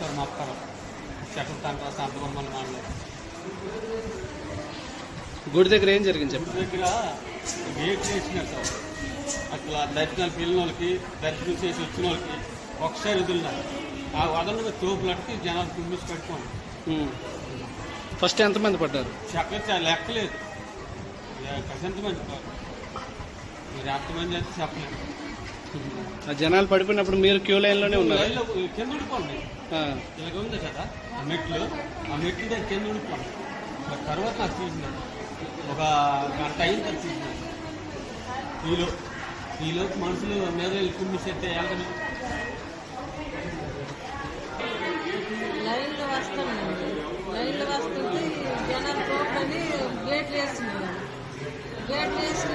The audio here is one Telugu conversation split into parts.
వస్తారు మొత్తం చెట్ల తండ్రి సంతబొమ్మల మాటలు. గుడి దగ్గర ఏం జరిగింది చెప్పండి. గుడి దగ్గర గేట్లు వేసినారు సార్. అట్లా దర్శనాలకు వెళ్ళిన వాళ్ళకి, దర్శనం చేసి వచ్చిన వాళ్ళకి ఒకసారి వదిలినారు. ఆ వదలని తోపులకి జనాలు కుమ్మిసి పెట్టుకోండి. ఫస్ట్ ఎంతమంది పడ్డారు? చెప్పలేదు, లెక్కలేదు. ఎంతమంది మీరు ఎంతమంది అయితే చెప్పలేదు. ఆ జనాలు పడిపోయినప్పుడు మీరు క్యూ లైన్లోనే ఉన్నారు. కింద ఉండిపోండి. ఇలాగ ఉంది కదా ఆ మెట్లు దగ్గర కింద ఉండిపోండి. తర్వాత నాకు తీసినాను, ఒక గంట అయిన తర్వాత తీసినాను. ఈలోపు మనుషులు మీద కుమ్మిసేస్తే వెళ్ళడం. లైన్లో వస్తానండి. లైన్లో వస్తుంటే జనాలు కోపని గేట్లు వేస్తున్నారు. గేట్లు వేసిన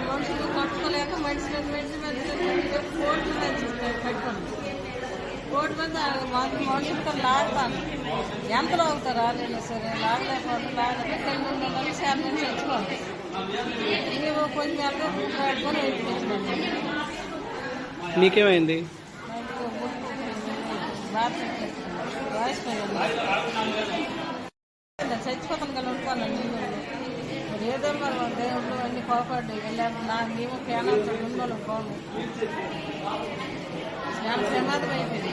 మనుషులు కట్టుకోలేక మనుషులు కోట్లు మంది పెట్టుకోండి. కోటి మంది మనుషులతో లాగుతాను. ఎంతలో అవుతారు రాలేదు సరే లాగలేకపోతే 200 మంది శాతం నుంచి తెచ్చుకోండి. మేము కొంచెం పెట్టుకొని వచ్చినాము. నీకేమైంది? చచ్చిపోతాను కానీ ఉంటానండి. మరి ఏదో మరి దేవుళ్ళు అన్ని కోపడ్డాయి. వెళ్ళాము మేము కేనాలు ఉన్నోళ్ళు పోను. చాలా ప్రమాదం అయిపోయింది.